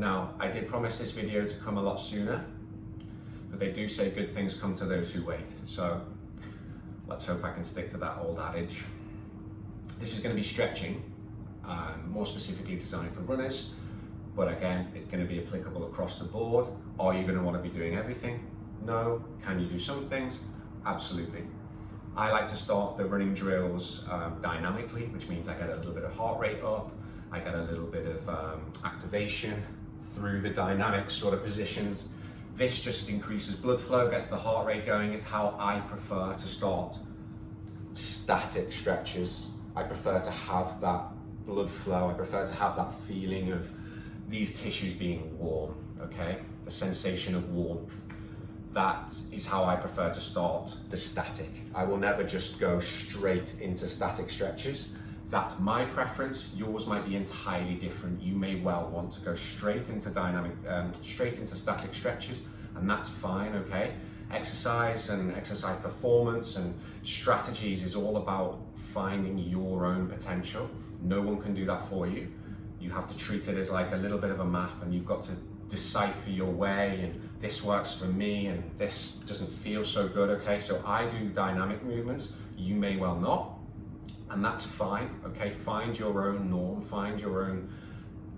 Now, I did promise this video to come a lot sooner, but they do say good things come to those who wait. So let's hope I can stick to that old adage. This is going to be stretching, more specifically designed for runners, but again, it's going to be applicable across the board. Are you going to want to be doing everything? No. Can you do some things? Absolutely. I like to start the running drills dynamically, which means I get a little bit of heart rate up, I get a little bit of activation through the dynamic sort of positions. This just increases blood flow, gets the heart rate going. It's how I prefer to start static stretches. I prefer to have that blood flow. I prefer to have that feeling of these tissues being warm, okay? The sensation of warmth. That is how I prefer to start the static. I will never just go straight into static stretches. That's my preference. Yours might be entirely different. You may well want to go straight into straight into static stretches, and that's fine, okay? Exercise and exercise performance and strategies is all about finding your own potential. No one can do that for you. You have to treat it as like a little bit of a map, and you've got to decipher your way, and this works for me and this doesn't feel so good, okay? So I do dynamic movements, you may well not, and that's fine, okay? Find your own norm, find your own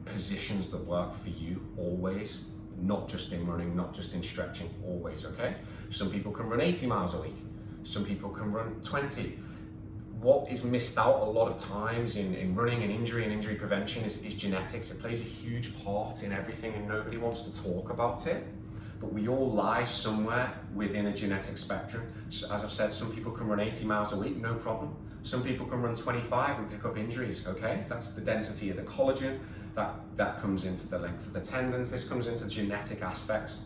positions that work for you always, not just in running, not just in stretching, always, okay? Some people can run 80 miles a week, some people can run 20. What is missed out a lot of times in running and injury prevention is genetics. It plays a huge part in everything and nobody wants to talk about it. But we all lie somewhere within a genetic spectrum. So, as I've said, some people can run 80 miles a week, no problem. Some people can run 25 and pick up injuries, okay? That's the density of the collagen, that comes into the length of the tendons, this comes into genetic aspects.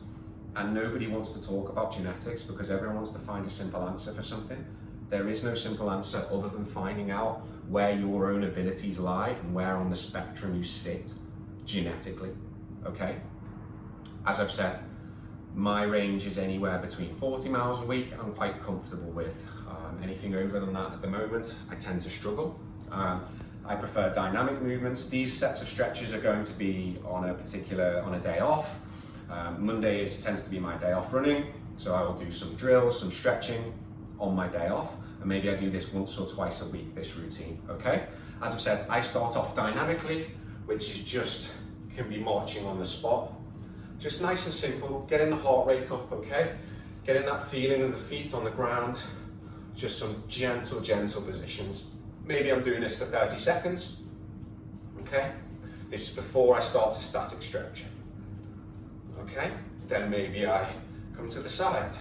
And nobody wants to talk about genetics because everyone wants to find a simple answer for something. There is no simple answer other than finding out where your own abilities lie and where on the spectrum you sit genetically, okay? As I've said, my range is anywhere between 40 miles a week I'm quite comfortable with. Anything over than that at the moment, I tend to struggle. I prefer dynamic movements. These sets of stretches are going to be on a day off. Monday tends to be my day off running, so I will do some drills, some stretching on my day off, and maybe I do this once or twice a week, this routine, okay? As I've said, I start off dynamically, which is just, can be marching on the spot. Just nice and simple, getting the heart rate up, okay? Getting that feeling of the feet on the ground, just some gentle positions. Maybe I'm doing this for 30 seconds, okay? This is before I start to static stretch, okay? Then maybe I come to the side,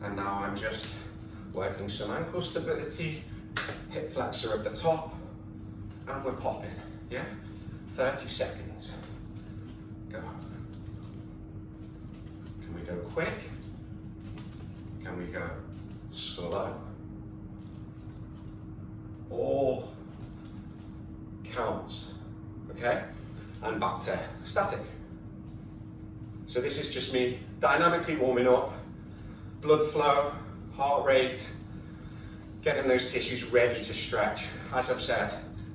and now I'm just working some ankle stability, hip flexor at the top, and we're popping, yeah? 30 seconds, go. Can we go quick? Can we go slow? All counts, okay? And back to static. So this is just me dynamically warming up, blood flow, heart rate, getting those tissues ready to stretch. As I've said,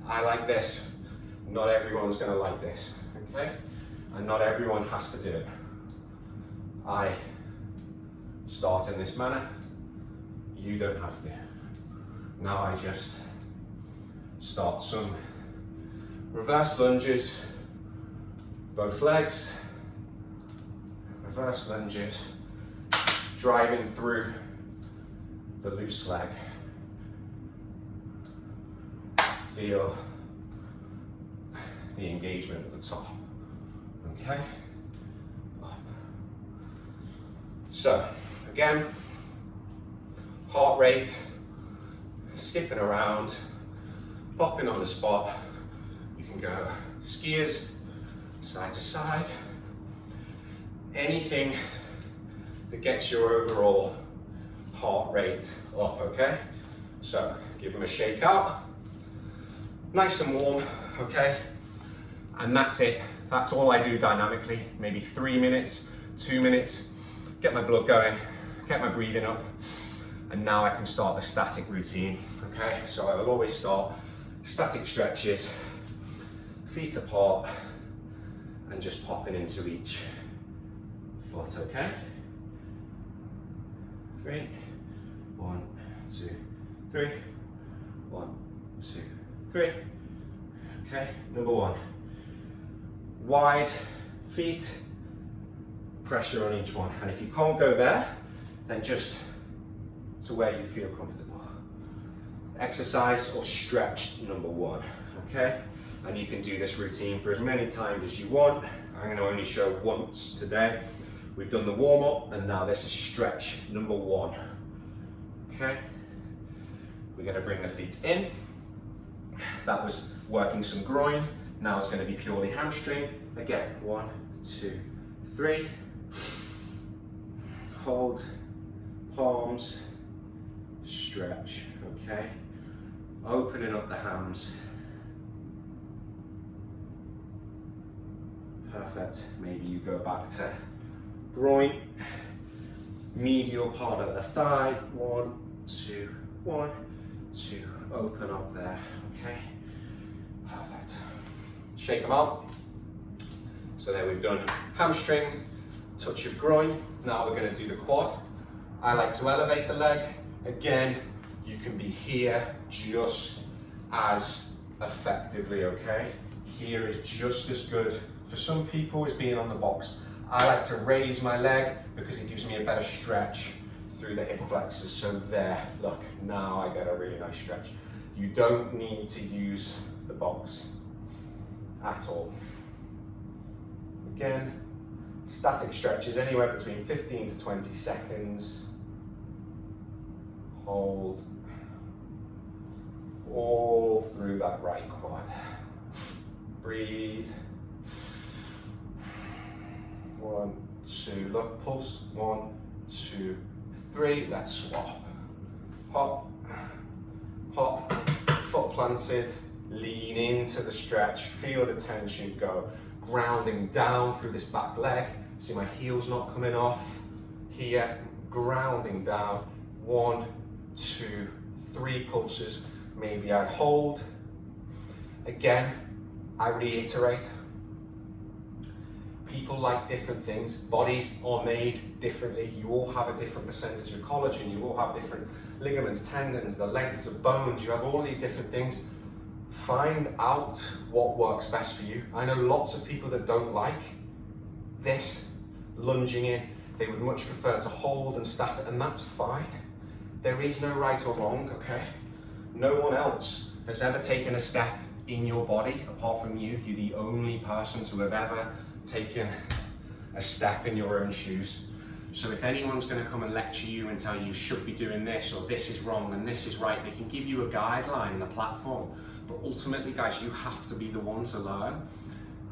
I like this. Not everyone's gonna like this, okay? And not everyone has to do it. I start in this manner, you don't have to. Now I just start some reverse lunges, both legs, reverse lunges, driving through the loose leg. Feel the engagement at the top, okay? Up. So, again, heart rate, skipping around, popping on the spot. You can go skiers, side to side. Anything that gets your overall heart rate up, okay? So, give them a shake out. Nice and warm, okay? And that's it. That's all I do dynamically. Maybe 3 minutes, 2 minutes, get my blood going, get my breathing up, and now I can start the static routine, okay? So I will always start static stretches, feet apart, and just popping into each foot, okay? 3, 1, 2, 3, 1, 2, 3. Okay, number 1. Wide feet, pressure on each one. And if you can't go there, then just to where you feel comfortable. Exercise or stretch number 1, okay? And you can do this routine for as many times as you want. I'm going to only show once today. We've done the warm-up, and now this is stretch number 1, okay? We're going to bring the feet in. That was working some groin. Now it's going to be purely hamstring. Again, 1, 2, 3. Hold, palms, stretch, okay? Opening up the hams. Perfect. Maybe you go back to groin, medial part of the thigh. 1, 2, 1, 2. Open up there, okay? Perfect. Shake them out. So there we've done hamstring, touch of groin. Now we're going to do the quad. I like to elevate the leg. Again, you can be here just as effectively, okay? Here is just as good for some people as being on the box. I like to raise my leg because it gives me a better stretch through the hip flexors. So there, look, now I get a really nice stretch. You don't need to use the box at all. Again, static stretches anywhere between 15 to 20 seconds. Hold all through that right quad. Breathe. 1, 2, look, pulse. 1, 2, 3. Let's swap. Hop, hop, foot planted. Lean into the stretch. Feel the tension go. Grounding down through this back leg. See my heels not coming off. Here, grounding down. 1, 2, 3 pulses. Maybe I hold. Again, I reiterate. People like different things. Bodies are made differently. You all have a different percentage of collagen. You all have different ligaments, tendons, the lengths of bones. You have all these different things. Find out what works best for you. I know lots of people that don't like this, lunging in. They would much prefer to hold and start it, and that's fine. There is no right or wrong, okay? No one else has ever taken a step in your body apart from you. You're the only person to have ever taken a step in your own shoes. So if anyone's going to come and lecture you and tell you should be doing this or this is wrong and this is right, they can give you a guideline and a platform. But ultimately, guys, you have to be the one to learn.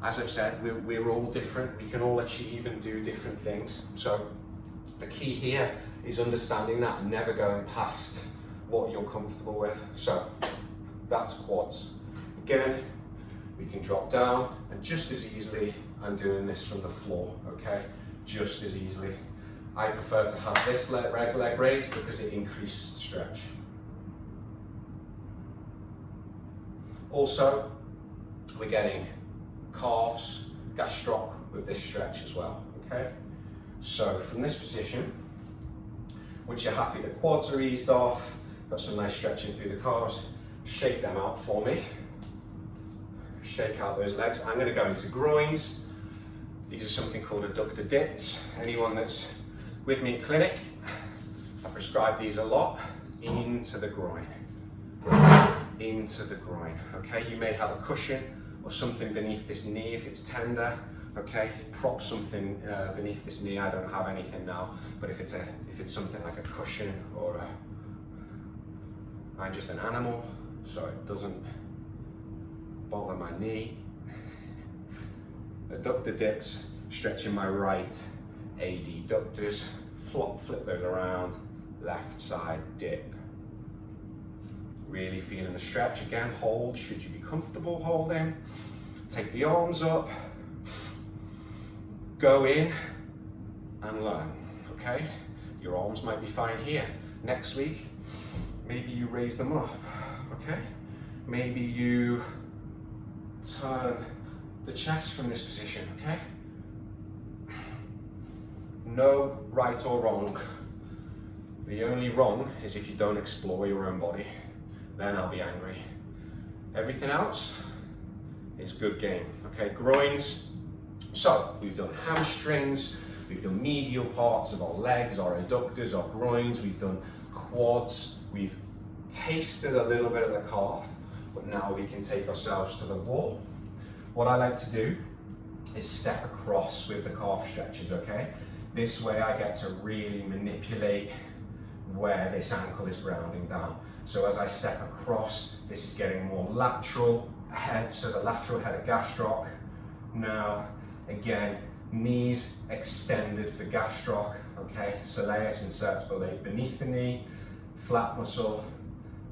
As I've said, we're all different. We can all achieve and do different things. So the key here is understanding that and never going past what you're comfortable with. So that's quads. Again, we can drop down, and just as easily, I'm doing this from the floor, okay? Just as easily. I prefer to have this leg raised because it increases the stretch. Also, we're getting calves, gastroc with this stretch as well, okay? So from this position, once you're happy the quads are eased off, got some nice stretching through the calves, shake them out for me. Shake out those legs. I'm going to go into groins. These are something called adductor dips. Anyone that's with me at clinic, I prescribe these a lot. Into the groin. Into the groin. Okay, you may have a cushion or something beneath this knee if it's tender. Okay, prop something beneath this knee. I don't have anything now, but if it's something like a cushion or I'm just an animal, so it doesn't bother my knee. Adductor dips, stretching my right adductors, flip those around, left side dip. Really feeling the stretch. Again, hold, should you be comfortable holding. Take the arms up, go in and learn, okay? Your arms might be fine here. Next week, maybe you raise them up, okay? Maybe you turn the chest from this position, okay? No right or wrong. The only wrong is if you don't explore your own body. Then I'll be angry. Everything else is good game, okay? Groins. So we've done hamstrings, we've done medial parts of our legs, our adductors, our groins, we've done quads, we've tasted a little bit of the calf, but now we can take ourselves to the wall. What I like to do is step across with the calf stretches, okay? This way I get to really manipulate where this ankle is grounding down. So as I step across, this is getting more lateral head, so the lateral head of gastroc. Now, again, knees extended for gastroc, okay? Soleus inserts beneath the knee, flat muscle,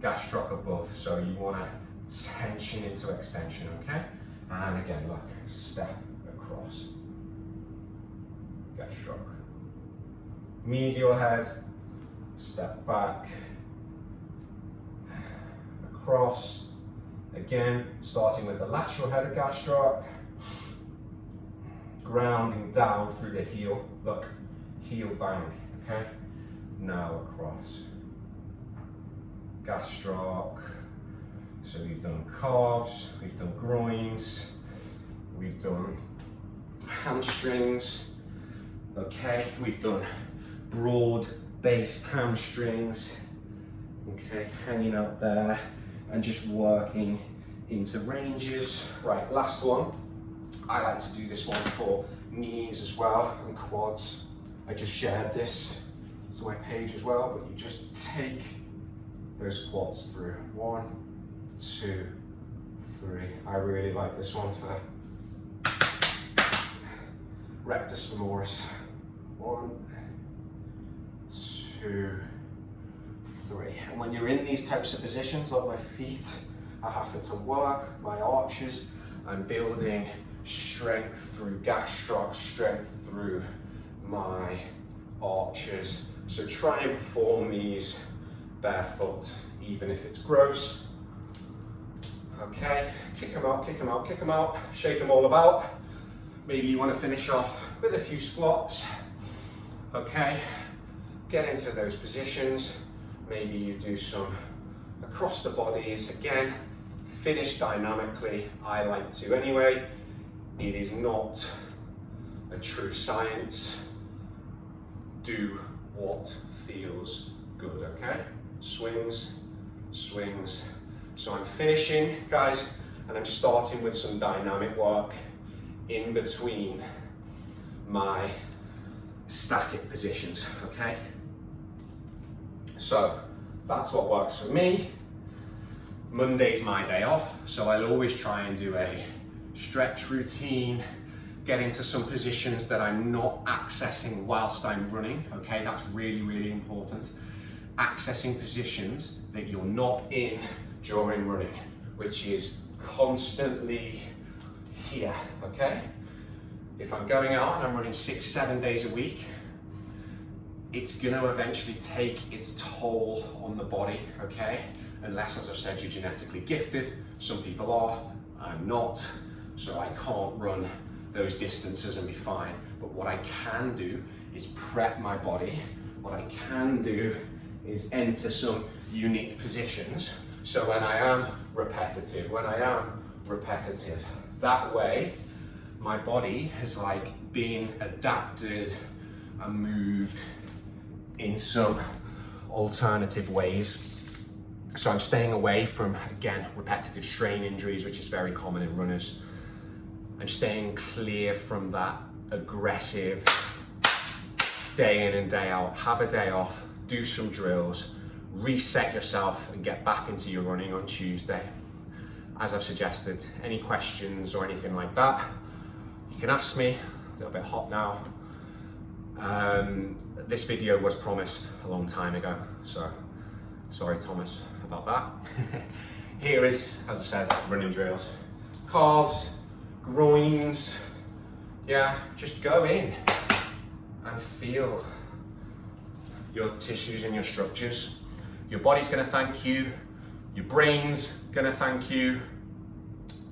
gastroc above. So you want to tension into extension, okay? And again, look, step across, gastroc. Medial head, step back, across. Again, starting with the lateral head of gastroc, grounding down through the heel. Look, heel bang, okay? Now across. Gastroc. So we've done calves, we've done groins, we've done hamstrings, okay? We've done broad-based hamstrings, okay? Hanging out there and just working into ranges. Right, last one. I like to do this one for knees as well and quads. I just shared this to my page as well, but you just take those quads through. 1, 2, 3. I really like this one for rectus femoris. 1, 2, 3. And when you're in these types of positions, like my feet are having to work, my arches, I'm building strength through gastroc, strength through my arches. So try and perform these barefoot, even if it's gross. Okay, kick them out, kick them out, kick them out, shake them all about. Maybe you want to finish off with a few squats. Okay, get into those positions. Maybe you do some across the bodies. Again, finish dynamically. I like to anyway. It is not a true science. Do what feels good, okay? Swings, swings. So I'm finishing, guys, and I'm starting with some dynamic work in between my static positions, okay? So that's what works for me. Monday's my day off, so I'll always try and do a stretch routine, get into some positions that I'm not accessing whilst I'm running, okay? That's really, really important. Accessing positions that you're not in during running, which is constantly here, okay? If I'm going out and I'm running 6-7 days a week, it's gonna eventually take its toll on the body, okay? Unless, as I've said, you're genetically gifted. Some people are, I'm not, so I can't run those distances and be fine. But what I can do is prep my body. What I can do is enter some unique positions. So when I am repetitive, that way my body has like been adapted and moved in some alternative ways. So I'm staying away from, again, repetitive strain injuries, which is very common in runners. I'm staying clear from that aggressive day in and day out. Have a day off, do some drills, reset yourself and get back into your running on Tuesday. As I've suggested, any questions or anything like that, you can ask me. A little bit hot now. This video was promised a long time ago, so sorry Thomas about that. Here is, as I said, running drills. Calves, groins, yeah, just go in and feel your tissues and your structures. Your body's gonna thank you, your brain's gonna thank you,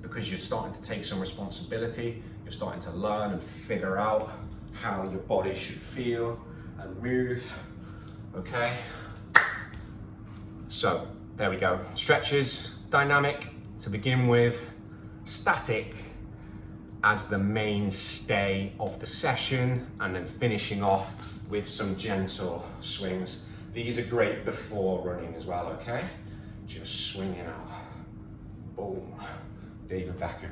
because you're starting to take some responsibility. You're starting to learn and figure out how your body should feel and move, okay? So there we go. Stretches, dynamic to begin with, static as the mainstay of the session, and then finishing off with some gentle swings. These are great before running as well, okay? Just swinging out. Boom. David Beckham.